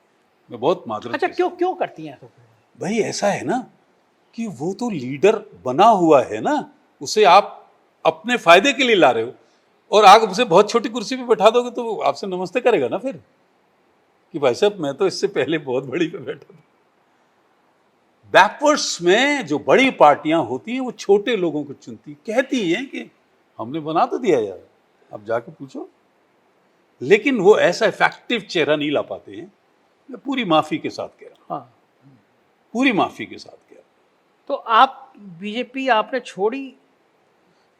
मैं बहुत माजरत अच्छा, के क्यों क्यों करती हैं? भाई ऐसा है ना कि वो तो लीडर बना हुआ है ना, उसे आप अपने फायदे के लिए ला रहे हो, और आप उसे बहुत छोटी कुर्सी पे बैठा दोगे तो वो आपसे नमस्ते करेगा ना फिर, कि भाई साहब मैं तो इससे पहले बहुत बड़ी पे बैठा था। बैकवर्ड्स में जो बड़ी पार्टियां होती हैं वो छोटे लोगों को चुनती, कहती हैं कि हमने बना तो दिया यार, अब जाके पूछो, लेकिन वो ऐसा इफेक्टिव चेहरा नहीं ला पाते हैं। मैं पूरी माफी के साथ कह रहा हूं, हाँ, पूरी माफी के साथ कह रहा हूं। तो आप बीजेपी आपने छोड़ी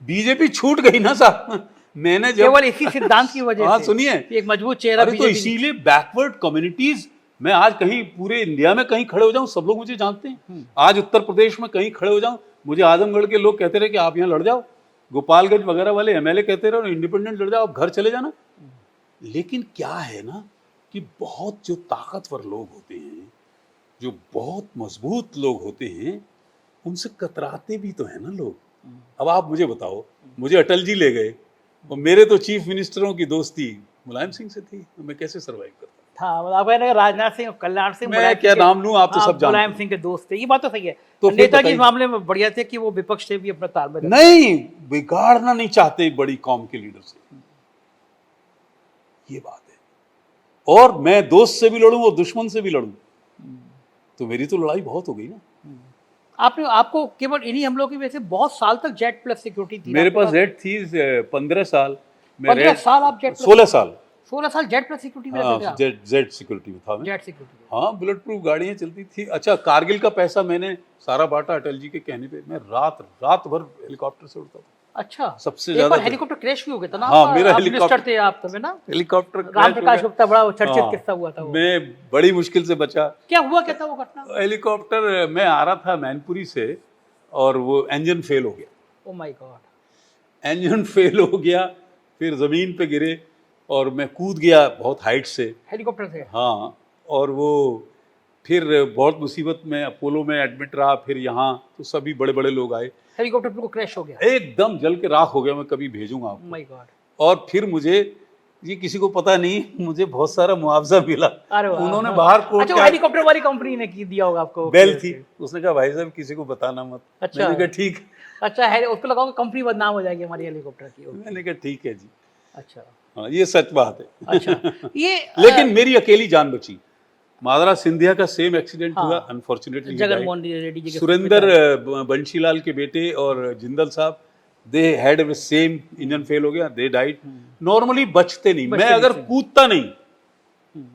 बीजेपी छूट गई ना साहब, मैंने जब केवल इसी सिद्धांत की वजह हाँ से? सुनिए, कि एक मजबूत चेहरा अरे तो बीजेपी इसीलिए बैकवर्ड कम्युनिटीज, मैं आज कहीं पूरे इंडिया में कहीं खड़े हो जाऊं, सब लोग मुझे जानते हैं। आज उत्तर प्रदेश में कहीं खड़े हो जाऊं, मुझे आजमगढ़ के लोग कहते रहे कि आप यहाँ लड़ जाओ, गोपालगंज वगैरह वाले एमएलए कहते रहे इंडिपेंडेंट लड़ जाओ, आप घर चले जाना। लेकिन क्या है ना कि बहुत जो ताकतवर लोग होते हैं, जो बहुत मजबूत लोग होते हैं, उनसे कतराते भी तो है ना लोग। अब आप मुझे बताओ, मुझे अटल जी ले गए और मेरे तो चीफ मिनिस्टरों की दोस्ती मुलायम सिंह से थी, तो मैं कैसे सरवाइव करता? था, मतलब आप कह रहे हैं राजनाथ सिंह, कल्याण सिंह, मैं मुलायम क्या सिंह के- नाम लूं, आप तो सब जानते मुलायम हैं। सिंह के दोस्त थे, ये बात तो सही है। तो फिर नेताजी इस बताइए। मामले में बढ़िया थे कि वो विपक्ष से भी अपना तालमेल रखते नहीं, बिगाड़ना नहीं चाहते एक बड़ी कौम के लीडर से, ये बात है। और मैं दोस्त से भी लड़ूं और दुश्मन से भी लड़ूं, तो मेरी तो लड़ाई बहुत हो गई ना। आपने आपको केवल इन्हीं हमलों की वजह से बहुत साल तक जेट प्लस सिक्योरिटी थी मेरे आपके पास जेट थी 15 साल। मैं 15 रेड- साल आप जेट 16 साल 16 साल जेट प्लस सिक्योरिटी में रहते थे हाँ, आप? जेट सिक्योरिटी में था मैं। Jet security. हाँ, बुलेट प्रूफ गाड़ियां चलती थी। अच्छा, कारगिल का पैसा मैंने सारा बांटा अटल जी के कहने पे। मैं रात भर हेलीकॉप्टर से उड़ता था। अच्छा, सबसे एक ज्यादा बार हेलीकॉप्टर क्रैश भी हो गया था ना? हाँ, आपका? मेरा आप हेलीकॉप्टर- मिनिस्टर थे आप तब, है ना? हेलीकॉप्टर राम क्रैश हो प्रकाश गया। गुप्ता, बड़ा चर्चित हाँ, किस्सा हुआ था वो। मैं बड़ी मुश्किल से बचा। क्या हुआ, क्या था वो घटना? हेलीकॉप्टर मैं आ रहा था मैनपुरी से और वो इंजन फेल हो गया। Oh my God. Engine fail हो गया, फिर जमीन पे गिरे और मैं कूद गया बहुत हाइट से। हेलीकॉप्टर से? हाँ, और वो फिर बहुत मुसीबत में अपोलो में एडमिट रहा। फिर यहाँ तो सभी बड़े बड़े लोग आए, हेलीकॉप्टर बिल्कुल क्रैश हो गया? एकदम जल के राख हो गया। मैं कभी भेजूंगा आपको। My God. और फिर मुझे, ये किसी को पता नहीं, मुझे बहुत सारा मुआवजा मिला। अरे वाह। उन्होंने बाहर कोर्ट अच्छा, वो हेलीकॉप्टर वाली कंपनी ने की दिया होगा आपको? बेल थी, उसने कहा भाई साहब किसी को बताना मत। अच्छा। मैंने कहा ठीक। अच्छा है, उसको लगाओ कंपनी बदनाम हो जाएगी हमारी हेलीकॉप्टर की। मैंने कहा ठीक है जी। अच्छा हाँ, ये सच बात है। अच्छा। ये लेकिन मेरी अकेली जान बची। मादरा सिंधिया का सेम एक्सीडेंट हुआ, अनफॉर्चुनेटली। जगनमोहन रेड्डी जी के सुरेंद्र बंशीलाल के बेटे और जिंदल साहब, they had same, engine fail हो गया, दे डाइड। नॉर्मली बचते नहीं। मैं अगर कूदता नहीं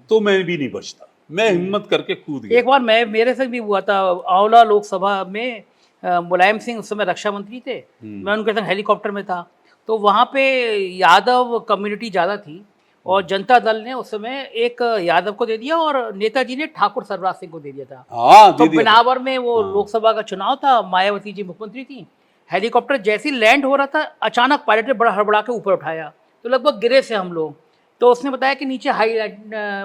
तो मैं भी नहीं बचता। मैं हिम्मत करके कूद गया। एक बार मेरे से भी हुआ था, आंवला लोकसभा में मुलायम सिंह उस समय रक्षा मंत्री थे, मैं उनके संग हेलीकॉप्टर में था। तो वहाँ पे यादव कम्युनिटी ज़्यादा थी और जनता दल ने उस समय एक यादव को दे दिया और नेताजी ने ठाकुर सरराज सिंह को दे दिया था। हाँ, तो दे दिया था। बिनावर में वो लोकसभा का चुनाव था, मायावती जी मुख्यमंत्री थी। हेलीकॉप्टर जैसे ही लैंड हो रहा था, अचानक पायलट ने बड़ा हड़बड़ा के ऊपर उठाया, तो लगभग गिरे से हम लोग। तो उसने बताया कि नीचे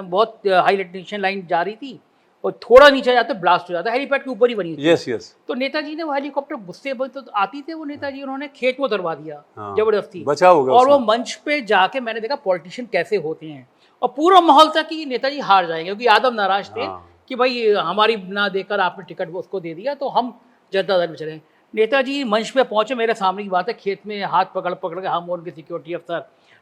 बहुत हाई लाइटेशन लाइन जा रही थी और थोड़ा नीचे जाते ब्लास्ट हो जाता, हेलीपैड के ऊपर ही बनी थी। Yes yes. तो नेताजी ने वो हेलीकॉप्टर गुस्से में तो आती थे वो नेताजी, उन्होंने खेत में उतरवा दिया हाँ, जबरदस्ती। बचा होगा और वो उसमें। मंच पे जाके मैंने देखा पॉलिटिशियन कैसे होते हैं, और पूरा माहौल था कि नेताजी हार जाएंगे, क्योंकि यादव नाराज थे कि भाई हमारी ना देकर आपने टिकट उसको दे दिया तो हम जनता दल में चले। नेताजी मंच पे पहुंचे, मेरे सामने की बात है, खेत में हाथ पकड़ पकड़ के हम और उनके सिक्योरिटी अफसर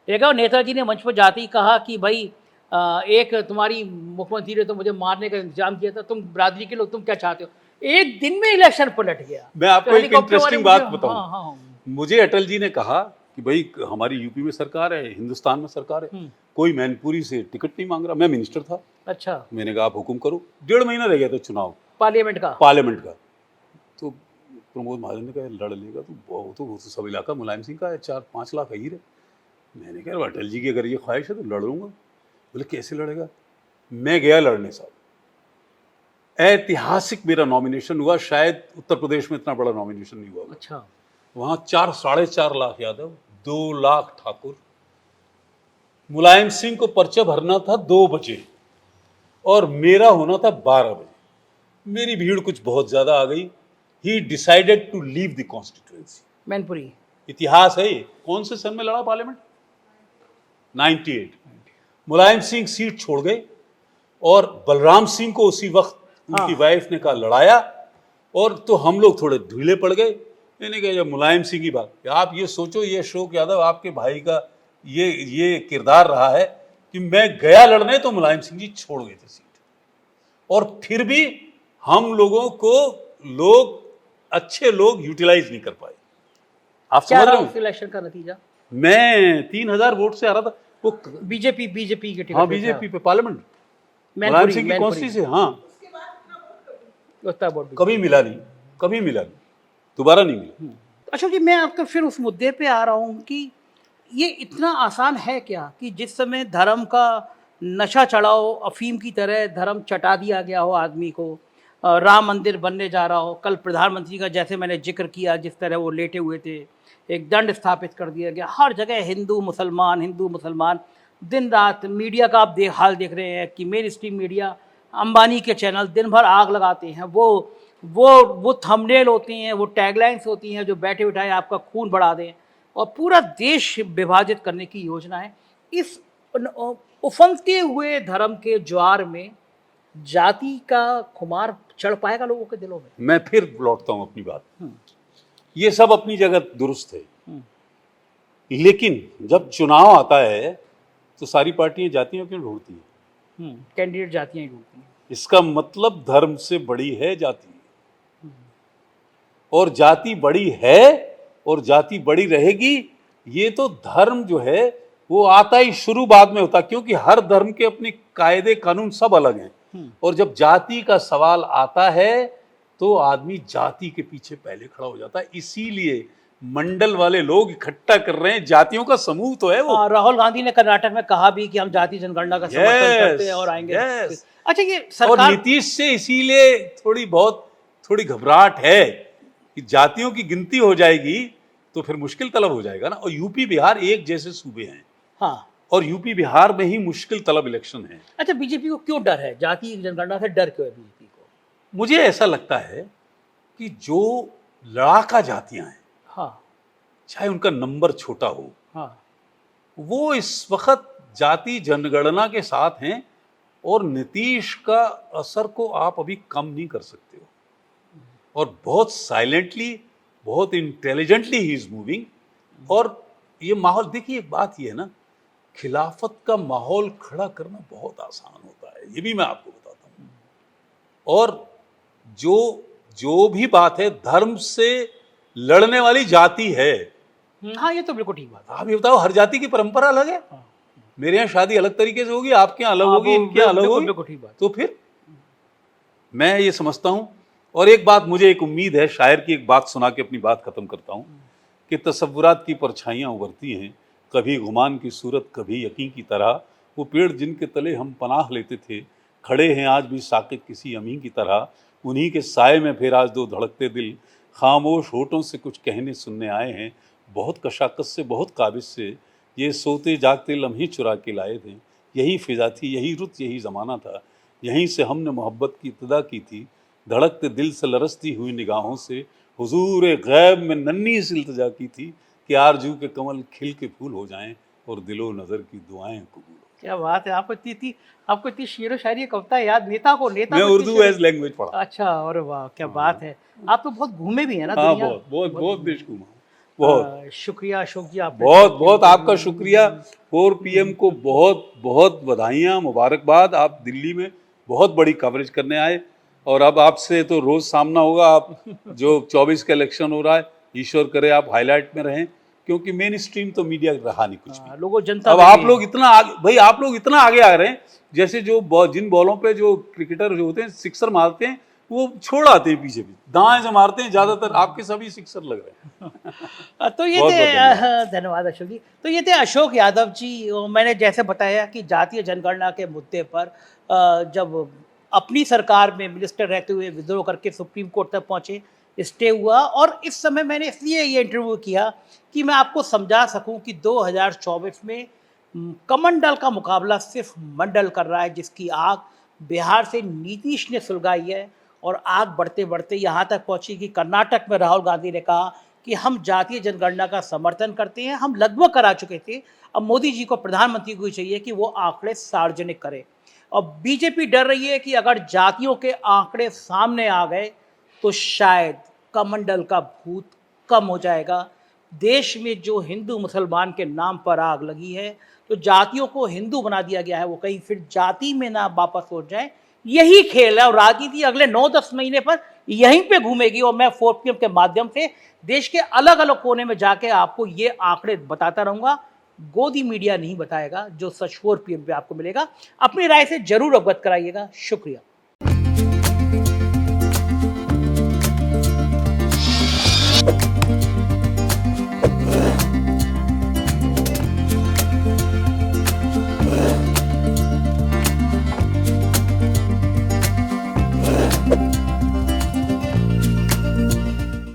देखा। नेताजी ने मंच पर जाते ही कहा कि भाई एक तुम्हारी मुख्यमंत्री ने तो मुझे मारने का इंतजाम किया था, तुम बिरादरी के लोग तुम क्या चाहते हो। एक दिन में इलेक्शन पलट गया। मैं आपको तो एक हेलीकॉप्टर वाले इंटरेस्टिंग बात मुझे- बताऊं। हाँ, हाँ, मुझे अटल जी ने कहा कि भाई हमारी यूपी में सरकार है, हिंदुस्तान में सरकार है, कोई मैनपुरी से टिकट नहीं मांग रहा। मैं मिनिस्टर था। अच्छा, मैंने कहा आप हुक्म करो। 1.5 महीना रह गया था चुनाव पार्लियामेंट का। तो प्रमोद महाजन ने कहा लड़ लेगा तो सब इलाका मुलायम सिंह का है, 4-5 लाख ही रहे। मैंने कहा अटल जी की अगर ये ख्वाहिश है तो लड़ लूंगा। बोले कैसे लड़ेगा? मैं गया लड़ने साहब। ऐतिहासिक मेरा नॉमिनेशन हुआ, शायद उत्तर प्रदेश में इतना बड़ा नॉमिनेशन नहीं हुआ। अच्छा, वहां 4-4.5 लाख यादव, 2 लाख ठाकुर। मुलायम सिंह को पर्चा भरना था 2 बजे और मेरा होना था 12 बजे। मेरी भीड़ कुछ बहुत ज्यादा आ गई। He decided to leave the constituency. Mainpuri. इतिहास है ये। कौन से सन में लड़ा पार्लियामेंट? 98। मुलायम सिंह सीट छोड़ गए और बलराम सिंह को उसी वक्त उनकी वाइफ ने कहा लड़ाया, और तो हम लोग थोड़े ढीले पड़ गए। मैंने कहा जब मुलायम सिंह की बात, आप ये सोचो ये अशोक यादव आपके भाई का ये किरदार रहा है कि मैं गया लड़ने तो मुलायम सिंह जी छोड़ गए थे सीट, और फिर भी हम लोगों को अच्छे लोग यूटिलाइज नहीं कर पाए। आप समझ रहे हो? इलेक्शन का नतीजा मैं 3000 वोट से आ रहा था। वो बीजेपी के टिकट। हाँ, बीजेपी पे पार्लियामेंट, मुलायम सिंह की कॉन्स्टिट्यूंसी से। हाँ, कभी मिला नहीं, दोबारा नहीं मिला। अशोक जी, मैं आपका फिर उस मुद्दे पे आ रहा हूँ कि ये इतना आसान है क्या कि जिस समय धर्म का नशा चढ़ाओ, अफीम की तरह धर्म चटा दिया गया हो आदमी को, राम मंदिर बनने जा रहा हो, कल प्रधानमंत्री का जैसे मैंने जिक्र किया जिस तरह वो लेटे हुए थे, एक दंड स्थापित कर दिया गया, हर जगह हिंदू मुसलमान, दिन रात मीडिया का आप हाल देख रहे हैं कि मेन स्ट्रीम मीडिया, अंबानी के चैनल दिन भर आग लगाते हैं। वो थंबनेल होती हैं, वो टैगलाइंस होती हैं जो बैठे बिठाए आपका खून बढ़ा दें, और पूरा देश विभाजित करने की योजना है। इस उफनते हुए धर्म के ज्वार में जाति का खुमार चढ़ पाएगा लोगों के दिलों में? मैं फिर लौटता हूं अपनी बात। ये सब अपनी जगह दुरुस्त है, लेकिन जब चुनाव आता है तो सारी पार्टियां जातियों क्यों ढूंढती हैं? कैंडिडेट जातियां ही ढूंढती हैं। इसका मतलब धर्म से बड़ी है जाति, और जाति बड़ी है और जाति बड़ी रहेगी। ये तो धर्म जो है वो आता ही शुरू बाद में होता, क्योंकि हर धर्म के अपने कायदे कानून सब अलग हैं। और जब जाति का सवाल आता है तो आदमी जाति के पीछे पहले खड़ा हो जाता है। इसीलिए मंडल वाले लोग इकट्ठा कर रहे हैं, जातियों का समूह तो है वो। राहुल गांधी ने कर्नाटक में कहा भी कि हम जाति जनगणना का समर्थन करते हैं और आएंगे। अच्छा, ये सरकार और नीतीश से इसीलिए थोड़ी घबराहट है कि जातियों की गिनती हो जाएगी तो फिर मुश्किल तलब हो जाएगा ना। और यूपी बिहार एक जैसे सूबे हैं। हाँ, और यूपी बिहार में ही मुश्किल तलब इलेक्शन है। अच्छा, बीजेपी को क्यों डर है? जाति जनगणना से डर क्यों है बीजेपी को? मुझे ऐसा लगता है कि जो लड़ाका जातियां हैं, हाँ, चाहे उनका नंबर छोटा हो, हाँ, वो इस वक्त जाति जनगणना के साथ हैं, और नीतीश का असर को आप अभी कम नहीं कर सकते हो। और बहुत साइलेंटली, बहुत इंटेलिजेंटली ही इज मूविंग। और ये माहौल देखिए, एक बात ये है ना, खिलाफत का माहौल खड़ा करना बहुत आसान होता है, ये भी मैं आपको बताता हूँ। और जो भी बात है, धर्म से लड़ने वाली जाति है। हाँ, ये तो बिल्कुल ठीक बात है। आप ये बताओ, हर जाति की परंपरा अलग है। मेरे यहाँ शादी अलग तरीके से होगी, आपके यहाँ अलग होगी, इनके यहाँ अलग होगी। बिल्कुल ठीक बात। तो फिर मैं ये समझता हूँ। और एक बात, मुझे एक उम्मीद है, शायर की एक बात सुना के अपनी बात खत्म करता हूँ, कि तसव्वुरात की परछाइयाँ उभरती हैं, कभी गुमान की सूरत, कभी यकीन की तरह। वो पेड़ जिनके तले हम पनाह लेते थे, खड़े हैं आज भी साकित किसी अमीन की तरह। उन्हीं के साए में फिर आज 2 धड़कते दिल, खामोश होठों से कुछ कहने सुनने आए हैं। बहुत कशाकस से, बहुत काबिज से, ये सोते जागते लम्हे चुरा के लाए थे। यही फिजा थी, यही रुत, यही ज़माना था। यहीं से हमने मोहब्बत की इब्तिदा की थी, धड़कते दिल से लरसती हुई निगाहों से। हुजूर गैब में नन्ही सी इल्तिजा की थी कि आरजू के कमल खिल के फूल हो जाएं और दिलो नज़र की दुआएं कबूल हो। क्या बात है! आपको इतनी शेरो शायरी कविता याद? नेता मैं उर्दू एज लैंग्वेज पढ़ा। अच्छा, और वाह, क्या बात है! आप तो बहुत घूमे भी हैं ना हाँ, दुनिया? बहुत देश घूमा। बहुत शुक्रिया अशोक जी, आप बहुत आपका शुक्रिया। 4 PM को बहुत बधाइयाँ, मुबारकबाद। आप दिल्ली में बहुत बड़ी कवरेज करने आए, और अब आपसे तो रोज सामना होगा। आप जो 24 का इलेक्शन हो रहा है, ईश्वर करे आप हाईलाइट में रहें, क्योंकि मेन स्ट्रीम तो मीडिया रहा नहीं कुछ भी। लोगों जनता अब में आप भी- लोग इतना आगे, भाई आप लोग इतना आगे आ रहे हैं, जैसे जो जिन बॉलों पे जो क्रिकेटर जो होते हैं सिक्सर मारते हैं, वो छोड़ आते हैं पीछे भी, दाएं से मारते हैं ज्यादातर, आपके सभी सिक्सर लग रहे हैं। तो ये बहुत थे बहुत धन्यवाद। धन्यवाद अशोक जी। तो ये थे अशोक यादव जी। मैंने जैसे बताया कि जातीय जनगणना के मुद्दे पर जब अपनी सरकार में मिनिस्टर रहते हुए विद्रोह करके सुप्रीम कोर्ट तक पहुंचे, स्टे हुआ, और इस समय मैंने इसलिए ये इंटरव्यू किया कि मैं आपको समझा सकूं कि 2024 में कमंडल का मुकाबला सिर्फ मंडल कर रहा है, जिसकी आग बिहार से नीतीश ने सुलगाई है। और आग बढ़ते बढ़ते यहाँ तक पहुंची कि कर्नाटक में राहुल गांधी ने कहा कि हम जातीय जनगणना का समर्थन करते हैं, हम लगभग करा चुके थे, अब मोदी जी को, प्रधानमंत्री को ही चाहिए कि वो आंकड़े सार्वजनिक करें। और बीजेपी डर रही है कि अगर जातियों के आंकड़े सामने आ गए तो शायद कमंडल का भूत कम हो जाएगा। देश में जो हिंदू मुसलमान के नाम पर आग लगी है, तो जातियों को हिंदू बना दिया गया है, वो कहीं फिर जाति में ना वापस हो जाए, यही खेल है। और राजनीति अगले 9-10 महीने पर यहीं पे घूमेगी। और मैं 4PM के माध्यम से देश के अलग अलग कोने में जाके आपको ये आंकड़े बताता रहूंगा। गोदी मीडिया नहीं बताएगा, जो सच 4PM पे आपको मिलेगा। अपनी राय से जरूर अवगत कराइएगा। शुक्रिया।